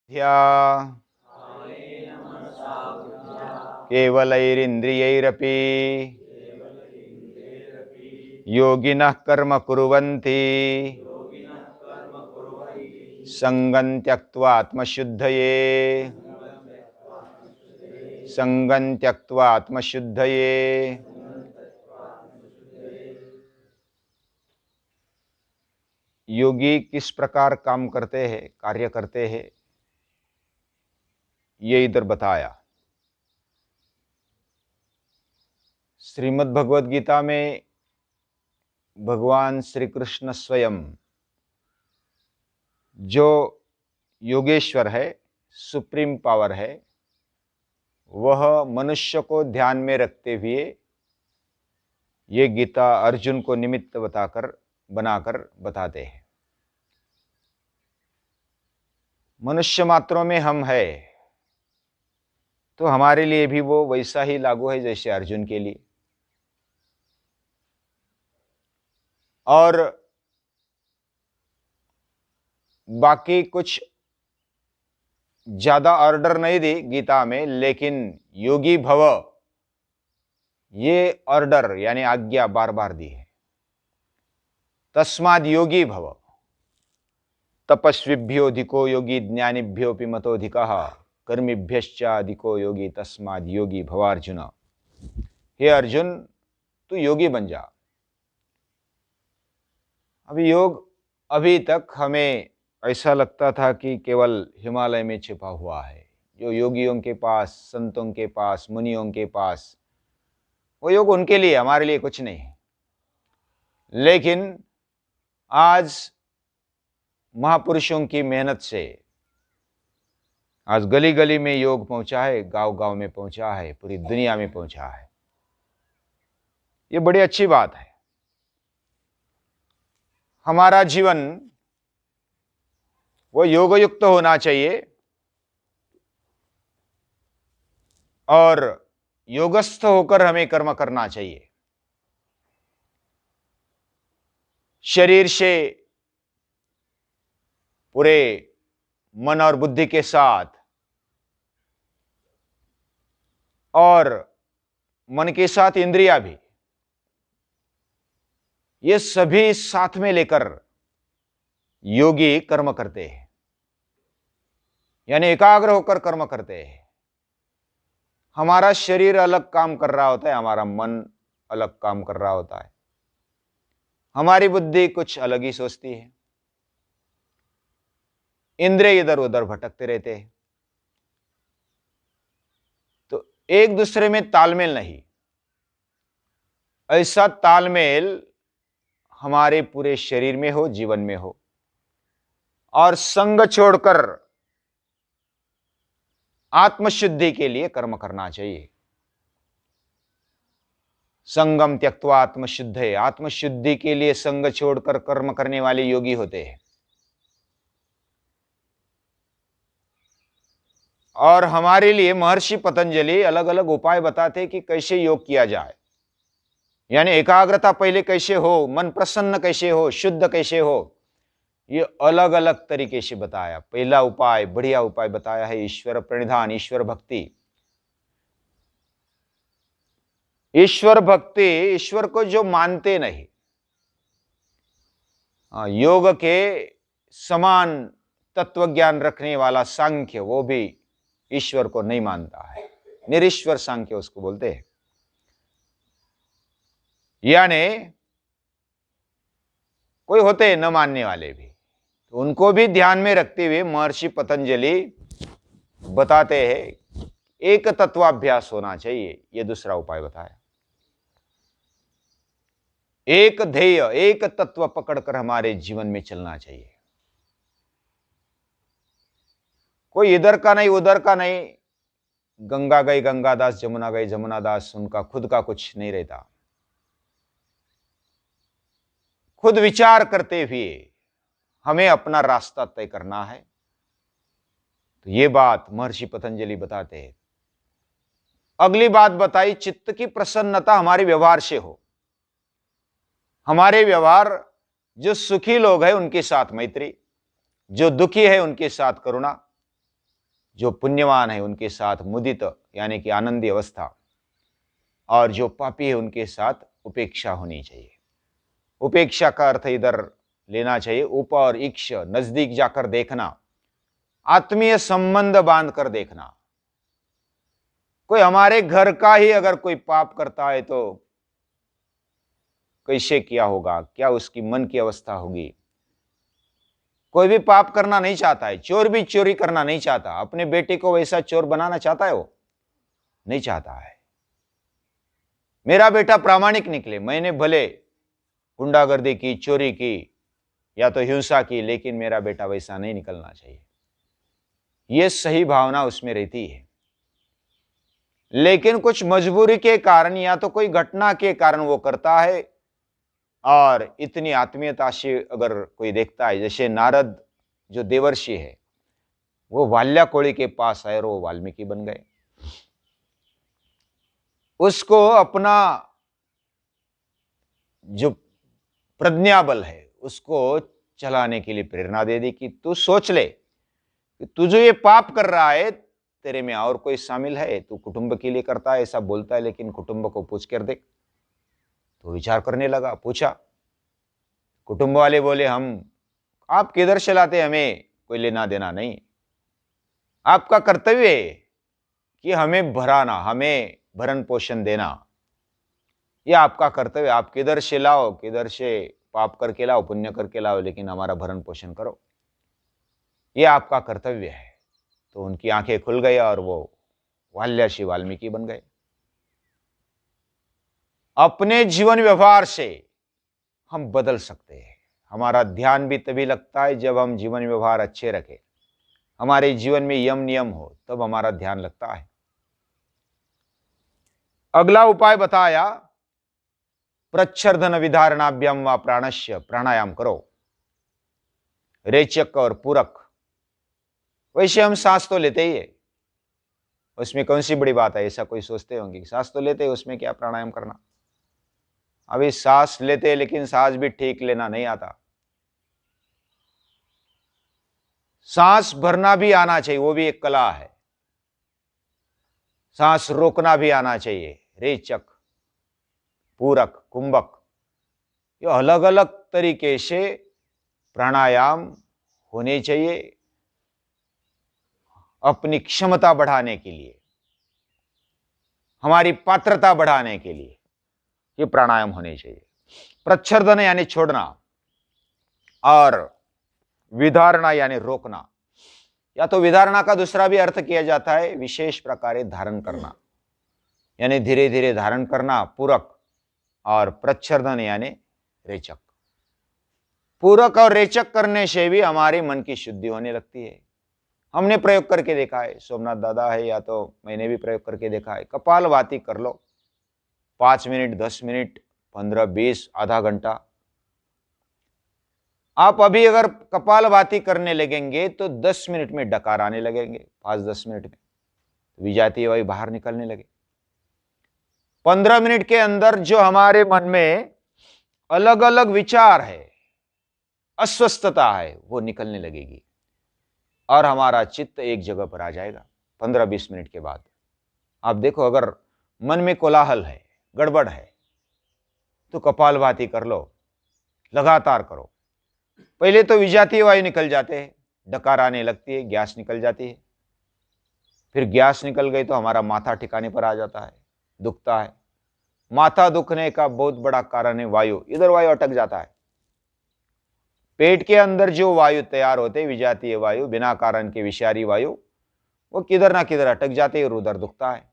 ध्या केवलैरिन्द्रियैरपि योगिनः कर्म कुर्वन्ति संगं त्यक्त्वा आत्मशुद्धये संगं त्यक्त्वा आत्मशुद्धये। योगी किस प्रकार काम करते हैं, कार्य करते हैं, ये इधर बताया। श्रीमद् भगवद गीता में भगवान श्री कृष्ण स्वयं जो योगेश्वर है, सुप्रीम पावर है, वह मनुष्य को ध्यान में रखते हुए ये गीता अर्जुन को निमित्त बनाकर बताते हैं। मनुष्य मात्रों में हम है तो हमारे लिए भी वो वैसा ही लागू है जैसे अर्जुन के लिए। और बाकी कुछ ज्यादा ऑर्डर नहीं दी गीता में, लेकिन योगी भव ये ऑर्डर यानी आज्ञा बार बार दी है। तस्माद् योगी भव, तपस्विभ्योऽधिको योगी ज्ञानिभ्योऽपि मतोऽधिकः कर्मिभ्यश्चाधिको योगी तस्माद् योगी भवार्जुन। हे अर्जुन, तू योगी बन जा। अभी तक हमें ऐसा लगता था कि केवल हिमालय में छिपा हुआ है। जो योगियों के पास, संतों के पास, मुनियों के पास, वो योग उनके लिए, हमारे लिए कुछ नहीं है। लेकिन आज महापुरुषों की मेहनत से आज गली गली में योग पहुंचा है, गांव गांव में पहुंचा है, पूरी दुनिया में पहुंचा है। ये बड़ी अच्छी बात है। हमारा जीवन वो योग युक्त होना चाहिए और योगस्थ होकर हमें कर्म करना चाहिए। शरीर से, पूरे मन और बुद्धि के साथ, और मन के साथ इंद्रियां भी, ये सभी साथ में लेकर योगी कर्म करते हैं, यानी एकाग्र होकर कर्म करते हैं। हमारा शरीर अलग काम कर रहा होता है, हमारा मन अलग काम कर रहा होता है, हमारी बुद्धि कुछ अलग ही सोचती है, इंद्रिय इधर उधर भटकते रहते हैं। तो एक दूसरे में तालमेल नहीं। ऐसा तालमेल हमारे पूरे शरीर में हो, जीवन में हो। और संग छोड़कर आत्मशुद्धि के लिए कर्म करना चाहिए। संगम त्यक्त्वा आत्मशुद्धये, आत्मशुद्धि के लिए संग छोड़कर कर्म करने वाले योगी होते हैं। और हमारे लिए महर्षि पतंजलि अलग अलग उपाय बताते हैं कि कैसे योग किया जाए, यानी एकाग्रता पहले कैसे हो, मन प्रसन्न कैसे हो, शुद्ध कैसे हो, ये अलग अलग तरीके से बताया। पहला उपाय, बढ़िया उपाय बताया है ईश्वर प्रणिधान, ईश्वर भक्ति। ईश्वर भक्ति, ईश्वर को जो मानते नहीं, योग के समान तत्व ज्ञान रखने वाला सांख्य, वो भी ईश्वर को नहीं मानता है। निरीश्वर सांख्य उसको बोलते हैं। यानी कोई होते हैं न मानने वाले भी, तो उनको भी ध्यान में रखते हुए महर्षि पतंजलि बताते हैं एक तत्वाभ्यास होना चाहिए। यह दूसरा उपाय बताया। एक ध्येय, एक तत्व पकड़कर हमारे जीवन में चलना चाहिए। कोई इधर का नहीं, उधर का नहीं, गंगा गई गंगादास, जमुना गई जमुनादास, उनका खुद का कुछ नहीं रहता। खुद विचार करते हुए हमें अपना रास्ता तय करना है। तो ये बात महर्षि पतंजलि बताते हैं। अगली बात बताई, चित्त की प्रसन्नता हमारे व्यवहार से हो। हमारे व्यवहार, जो सुखी लोग हैं उनके साथ मैत्री, जो दुखी है उनके साथ करुणा, जो पुण्यवान है उनके साथ मुदित यानी कि आनंदी अवस्था, और जो पापी है उनके साथ उपेक्षा होनी चाहिए। उपेक्षा का अर्थ इधर लेना चाहिए उप और इक्ष, नजदीक जाकर देखना, आत्मीय संबंध बांध कर देखना। कोई हमारे घर का ही अगर कोई पाप करता है तो कैसे किया होगा, क्या उसकी मन की अवस्था होगी। कोई भी पाप करना नहीं चाहता है, चोर भी चोरी करना नहीं चाहता, अपने बेटे को वैसा चोर बनाना चाहता है, वो नहीं चाहता है। मेरा बेटा प्रामाणिक निकले, मैंने भले गुंडागर्दी की, चोरी की या तो हिंसा की, लेकिन मेरा बेटा वैसा नहीं निकलना चाहिए। यह सही भावना उसमें रहती है। लेकिन कुछ मजबूरी के कारण या तो कोई घटना के कारण वो करता है, और इतनी आत्मीयता से अगर कोई देखता है, जैसे नारद जो देवर्षि है वो वाल्याकोड़ी के पास आए और वो वाल्मीकि बन गए। उसको अपना जो प्रज्ञा बल है उसको चलाने के लिए प्रेरणा दे दी कि तू सोच ले कि तू जो ये पाप कर रहा है तेरे में और कोई शामिल है, तू कुटुंब के लिए करता है ऐसा बोलता है, लेकिन कुटुंब को पूछ कर देख। तो विचार करने लगा, पूछा, कुटुंब वाले बोले हम आप किधर से लाते, हमें कोई लेना देना नहीं, आपका कर्तव्य है कि हमें भराना, हमें भरण पोषण देना, ये आपका कर्तव्य। आप किधर से लाओ, किधर से पाप करके लाओ, पुण्य करके लाओ, लेकिन हमारा भरण पोषण करो, ये आपका कर्तव्य है। तो उनकी आंखें खुल गई और वो वाल्याशी वाल्मीकि बन गए। अपने जीवन व्यवहार से हम बदल सकते हैं। हमारा ध्यान भी तभी लगता है जब हम जीवन व्यवहार अच्छे रखें, हमारे जीवन में यम नियम हो, तब हमारा ध्यान लगता है। अगला उपाय बताया, प्रच्छर्दन विधारणाभ्याम व प्राणस्य, प्राणायाम करो, रेचक और पूरक। वैसे हम सांस तो लेते ही है, उसमें कौन सी बड़ी बात है, ऐसा कोई सोचते होंगे, सांस तो लेते हैं, उसमें क्या प्राणायाम करना। अभी सांस लेते हैं लेकिन सांस भी ठीक लेना नहीं आता। सांस भरना भी आना चाहिए, वो भी एक कला है। सांस रोकना भी आना चाहिए, रेचक, पूरक, कुंभक, ये अलग अलग तरीके से प्राणायाम होने चाहिए अपनी क्षमता बढ़ाने के लिए, हमारी पात्रता बढ़ाने के लिए ये प्राणायाम होने चाहिए। प्रच्छर्दन यानी छोड़ना, और विधारणा यानी रोकना। या तो विधारणा का दूसरा भी अर्थ किया जाता है विशेष प्रकार धारण करना, यानी धीरे धीरे धारण करना, पूरक, और प्रच्छर्दन यानी रेचक। पूरक और रेचक करने से भी हमारी मन की शुद्धि होने लगती है। हमने प्रयोग करके देखा है, सोमनाथ दादा है या तो मैंने भी प्रयोग करके देखा है। कपालभाति कर लो, 5 मिनट, 10 मिनट, 15, 20, आधा घंटा। आप अभी अगर कपालभाति करने लगेंगे तो 10 मिनट में डकार आने लगेंगे, 5-10 मिनट में विजातीय वायु बाहर निकलने लगे। 15 मिनट के अंदर जो हमारे मन में अलग अलग विचार है, अस्वस्थता है, वो निकलने लगेगी और हमारा चित्त एक जगह पर आ जाएगा। 15-20 मिनट के बाद आप देखो, अगर मन में कोलाहल है, गड़बड़ है, तो कपालभाति कर लो, लगातार करो। पहले तो विजातीय वायु निकल जाते हैं, डकार आने लगती है, गैस निकल जाती है। फिर गैस निकल गई तो हमारा माथा ठिकाने पर आ जाता है, दुखता है। माथा दुखने का बहुत बड़ा कारण है वायु, इधर वायु अटक जाता है। पेट के अंदर जो वायु तैयार होते, विजातीय वायु, बिना कारण के विषारी वायु, वो किधर ना किधर अटक जाते और उधर दुखता है।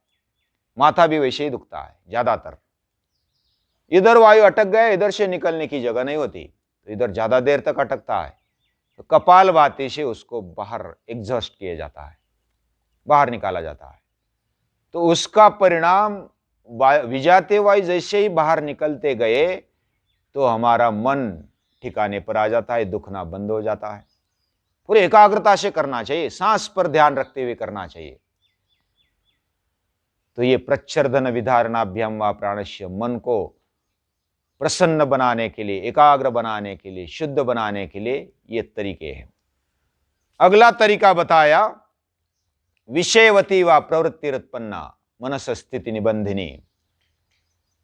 माथा भी वैसे ही दुखता है ज्यादातर। इधर वायु अटक गए, इधर से निकलने की जगह नहीं होती, तो इधर ज्यादा देर तक अटकता है। तो कपालभाति से उसको बाहर एग्जॉस्ट किया जाता है, बाहर निकाला जाता है। तो उसका परिणाम विजातीय वायु जैसे ही बाहर निकलते गए तो हमारा मन ठिकाने पर आ जाता है, दुखना बंद हो जाता है। पूरी एकाग्रता से करना चाहिए, सांस पर ध्यान रखते हुए करना चाहिए। तो ये प्रच्छर्दन विधारणाभ्याम व प्राणस्य, मन को प्रसन्न बनाने के लिए, एकाग्र बनाने के लिए, शुद्ध बनाने के लिए ये तरीके हैं। अगला तरीका बताया विषयवती व प्रवृत्तिरुत्पन्ना मनस स्थिति निबंधिनी।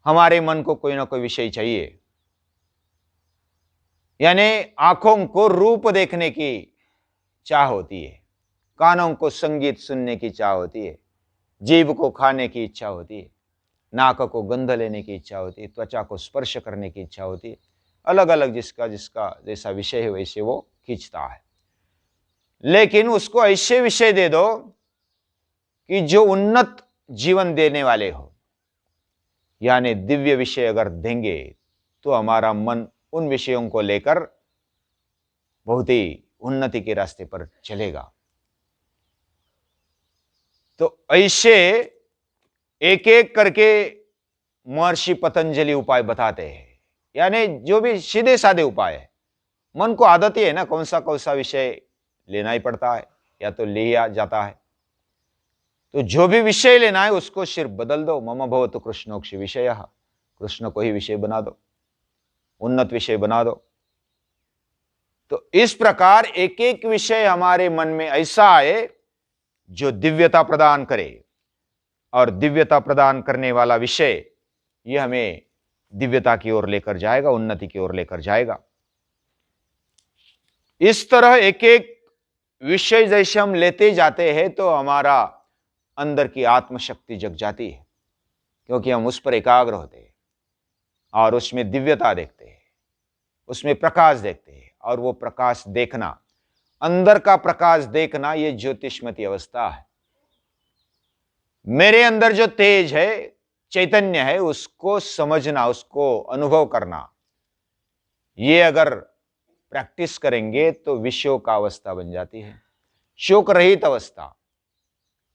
हमारे मन को कोई ना कोई विषय चाहिए, यानी आंखों को रूप देखने की चाह होती है, कानों को संगीत सुनने की चाह होती है, जीभ को खाने की इच्छा होती है, नाक को गंध लेने की इच्छा होती है, त्वचा को स्पर्श करने की इच्छा होती है। अलग अलग जिसका जिसका जैसा विषय है वैसे वो खींचता है। लेकिन उसको ऐसे विषय दे दो कि जो उन्नत जीवन देने वाले हो, यानी दिव्य विषय अगर देंगे तो हमारा मन उन विषयों को लेकर बहुत ही उन्नति के रास्ते पर चलेगा। तो ऐसे एक एक करके महर्षि पतंजलि उपाय बताते हैं, यानी जो भी सीधे साधे उपाय है। मन को आदत ही है ना, कौन सा विषय लेना ही पड़ता है या तो लिया जाता है। तो जो भी विषय लेना है उसको सिर्फ बदल दो। मम भवतु कृष्णोक्षि विषय, कृष्ण को ही विषय बना दो, उन्नत विषय बना दो। तो इस प्रकार एक एक विषय हमारे मन में ऐसा आए जो दिव्यता प्रदान करे, और दिव्यता प्रदान करने वाला विषय ये हमें दिव्यता की ओर लेकर जाएगा, उन्नति की ओर लेकर जाएगा। इस तरह एक एक विषय जैसे हम लेते जाते हैं तो हमारा अंदर की आत्मशक्ति जग जाती है, क्योंकि हम उस पर एकाग्र होते हैं और उसमें दिव्यता देखते हैं, उसमें प्रकाश देखते हैं। और वो प्रकाश देखना, अंदर का प्रकाश देखना, ये ज्योतिष्मती अवस्था है। मेरे अंदर जो तेज है, चैतन्य है, उसको समझना, उसको अनुभव करना, ये अगर प्रैक्टिस करेंगे तो विषयों का अवस्था बन जाती है, शोक रहित अवस्था।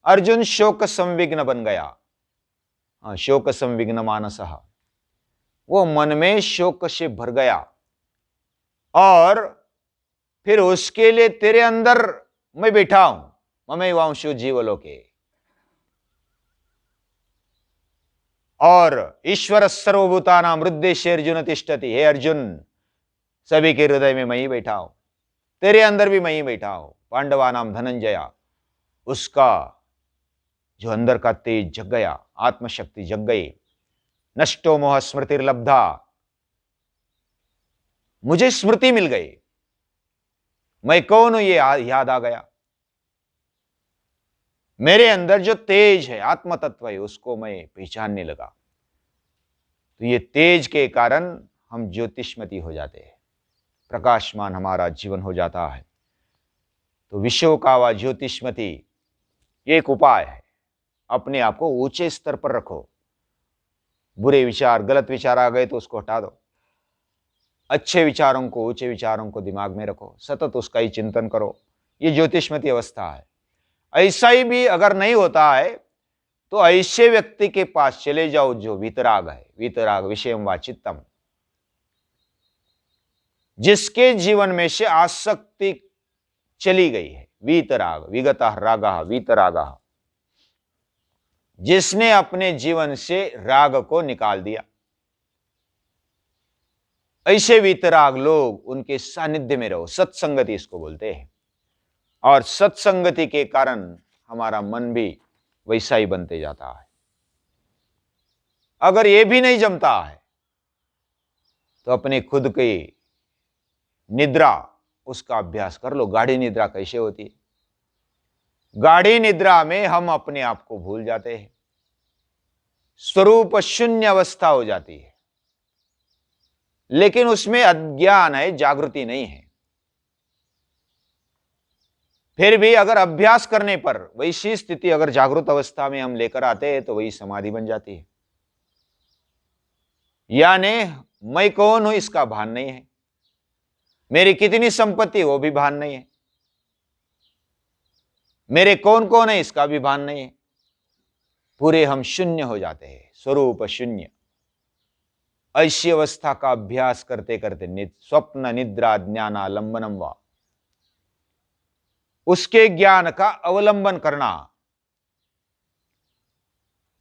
अर्जुन शोक संविघ्न बन गया, शोक संविघ्न मानसः, वो मन में शोक से भर गया। और फिर उसके लिए तेरे अंदर मैं बैठा हूं, ममैवांशो जीवलोके, और ईश्वर सर्वभूतानां हृदयेषु अर्जुन तिष्ठति। हे अर्जुन, सभी के हृदय में मैं ही बैठा हूं, तेरे अंदर भी मैं ही बैठा हूं। पांडवानाम धनंजया, उसका जो अंदर का तेज जग गया, आत्मशक्ति जग गई। नष्टो मोह स्मृतिर्लब्धा, मुझे स्मृति मिल गई, मैं कौन हूं ये याद आ गया। मेरे अंदर जो तेज है, आत्म तत्व है, उसको मैं पहचानने लगा। तो ये तेज के कारण हम ज्योतिष्मती हो जाते हैं, प्रकाशमान हमारा जीवन हो जाता है। तो विषयों का व ज्योतिष्मती एक उपाय है। अपने आप को ऊंचे स्तर पर रखो। बुरे विचार, गलत विचार आ गए तो उसको हटा दो। अच्छे विचारों को, ऊंचे विचारों को दिमाग में रखो, सतत उसका ही चिंतन करो। ये ज्योतिष्मती अवस्था है। ऐसा ही भी अगर नहीं होता है तो ऐसे व्यक्ति के पास चले जाओ जो वीतराग है, वीतराग विषयम वा चित्तम, जिसके जीवन में से आसक्ति चली गई है। वीतराग, विगतः रागः वीतरागः, जिसने अपने जीवन से राग को निकाल दिया। ऐसे वीतराग लोग, उनके सानिध्य में रहो। सत्संगति इसको बोलते हैं। और सत्संगति के कारण हमारा मन भी वैसा ही बनते जाता है। अगर यह भी नहीं जमता है तो अपने खुद की निद्रा, उसका अभ्यास कर लो। गाढ़ी निद्रा कैसे होती है? गाढ़ी निद्रा में हम अपने आप को भूल जाते हैं, स्वरूप शून्य अवस्था हो जाती है, लेकिन उसमें अज्ञान है, जागृति नहीं है। फिर भी अगर अभ्यास करने पर वैसी स्थिति अगर जागृत अवस्था में हम लेकर आते हैं तो वही समाधि बन जाती है। यानी मैं कौन हूं इसका भान नहीं है, मेरी कितनी संपत्ति वो भी भान नहीं है, मेरे कौन कौन है इसका भी भान नहीं है। पूरे हम शून्य हो जाते हैं, स्वरूप शून्य। ऐसी अवस्था का अभ्यास करते करते स्वप्न निद्रा ज्ञानालंबनम वा, उसके ज्ञान का अवलंबन करना।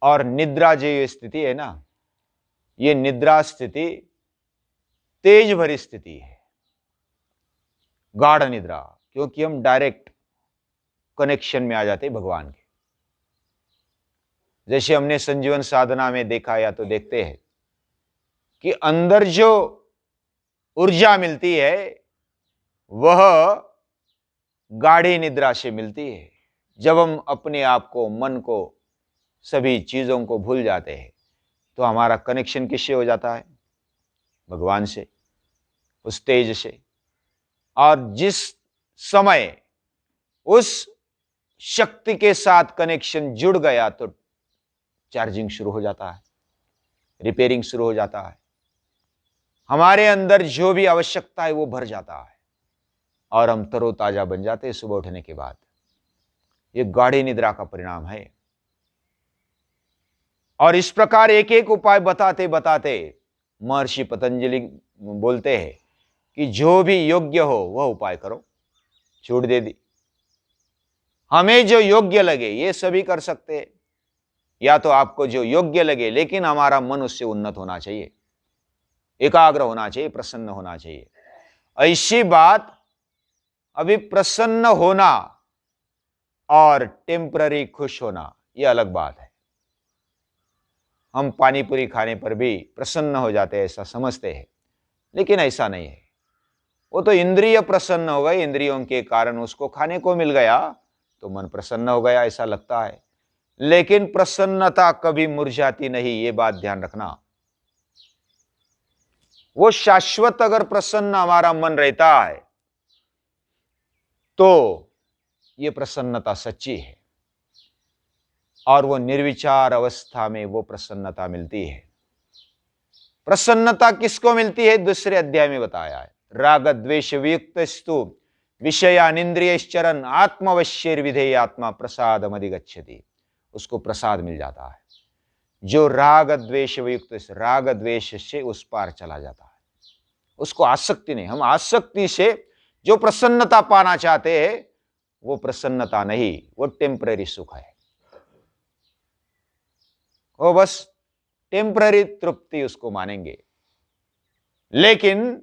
और निद्रा जो ये स्थिति है ना, ये निद्रा स्थिति तेज भरी स्थिति है, गाढ़ निद्रा, क्योंकि हम डायरेक्ट कनेक्शन में आ जाते हैं भगवान के। जैसे हमने संजीवन साधना में देखा या तो देखते हैं कि अंदर जो ऊर्जा मिलती है वह गाढ़ी निद्रा से मिलती है। जब हम अपने आप को, मन को, सभी चीजों को भूल जाते हैं तो हमारा कनेक्शन किससे हो जाता है? भगवान से, उस तेज से। और जिस समय उस शक्ति के साथ कनेक्शन जुड़ गया तो चार्जिंग शुरू हो जाता है, रिपेयरिंग शुरू हो जाता है, हमारे अंदर जो भी आवश्यकता है वो भर जाता है और हम तरोताजा बन जाते हैं सुबह उठने के बाद। ये गाढ़ी निद्रा का परिणाम है। और इस प्रकार एक एक उपाय बताते बताते महर्षि पतंजलि बोलते हैं कि जो भी योग्य हो वह उपाय करो। छूट दे दी, हमें जो योग्य लगे ये सभी कर सकते हैं, या तो आपको जो योग्य लगे, लेकिन हमारा मन उससे उन्नत होना चाहिए, एकाग्र होना चाहिए, प्रसन्न होना चाहिए। ऐसी बात, अभी प्रसन्न होना और टेम्पररी खुश होना ये अलग बात है। हम पानी पूरी खाने पर भी प्रसन्न हो जाते हैं ऐसा समझते हैं, लेकिन ऐसा नहीं है। वो तो इंद्रिय प्रसन्न हो गए, इंद्रियों के कारण उसको खाने को मिल गया तो मन प्रसन्न हो गया ऐसा लगता है, लेकिन प्रसन्नता कभी मुरझाती नहीं, ये बात ध्यान रखना। वो शाश्वत अगर प्रसन्न हमारा मन रहता है तो ये प्रसन्नता सच्ची है, और वो निर्विचार अवस्था में वो प्रसन्नता मिलती है। प्रसन्नता किसको मिलती है? दूसरे अध्याय में बताया है, राग द्वेष वियुक्तस्तु विषयानिंद्रियश्चरन् आत्मवश्यैर्विधेय आत्मा प्रसादम अधिगच्छति। उसको प्रसाद मिल जाता है। जो राग द्वेष वियुक्त, राग द्वेष से उस पार चला जाता है, उसको आसक्ति नहीं। हम आसक्ति से जो प्रसन्नता पाना चाहते हैं वो प्रसन्नता नहीं, वो टेम्पररी सुख है, वो बस टेम्पररी तृप्ति उसको मानेंगे। लेकिन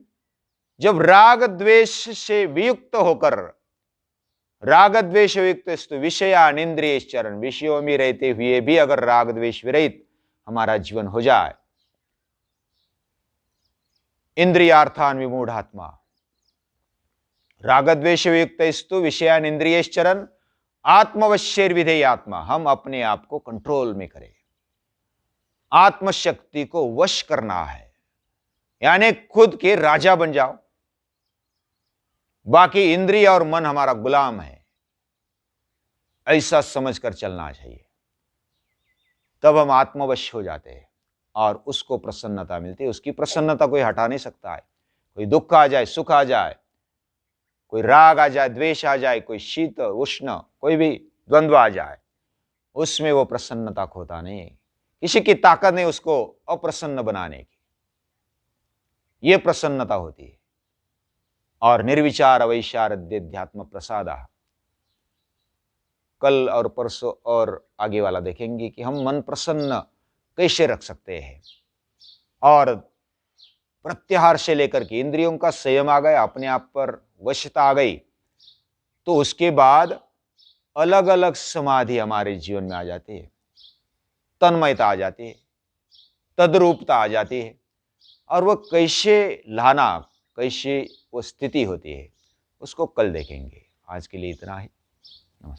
जब राग द्वेष से वियुक्त होकर, राग द्वेष वियुक्त विषयान इंद्रियश्चरन्, विषयों में रहते हुए भी अगर राग द्वेष विरहित हमारा जीवन हो जाए, इंद्रियार्थान विमूढ़ात्मा, राग द्वेष वियुक्त विषयान इंद्रियश्चरन् आत्मवश्यैर्विधेय आत्मा, हम अपने आप को कंट्रोल में करें, आत्मशक्ति को वश करना है, यानी खुद के राजा बन जाओ, बाकी इंद्रिय और मन हमारा गुलाम है, ऐसा समझकर चलना चाहिए। तब हम आत्मवश हो जाते हैं और उसको प्रसन्नता मिलती है। उसकी प्रसन्नता कोई हटा नहीं सकता है। कोई दुख आ जाए, सुख आ जाए, कोई राग आ जाए, द्वेष आ जाए, कोई शीत उष्ण कोई भी द्वंद्व आ जाए, उसमें वो प्रसन्नता खोता नहीं। किसी की ताकत नहीं उसको अप्रसन्न बनाने की, ये प्रसन्नता होती है। और निर्विचार अवैशारध्यात्म प्रसादा, कल और परसों और आगे वाला देखेंगे कि हम मन प्रसन्न कैसे रख सकते हैं। और प्रत्याहार से लेकर के इंद्रियों का संयम आ गया, अपने आप पर वशता आ गई, तो उसके बाद अलग अलग समाधि हमारे जीवन में आ जाती है, तन्मयता आ जाती है, तद्रूपता आ जाती है। और वह कैसे लाना, कैसे वो स्थिति होती है, उसको कल देखेंगे। आज के लिए इतना ही।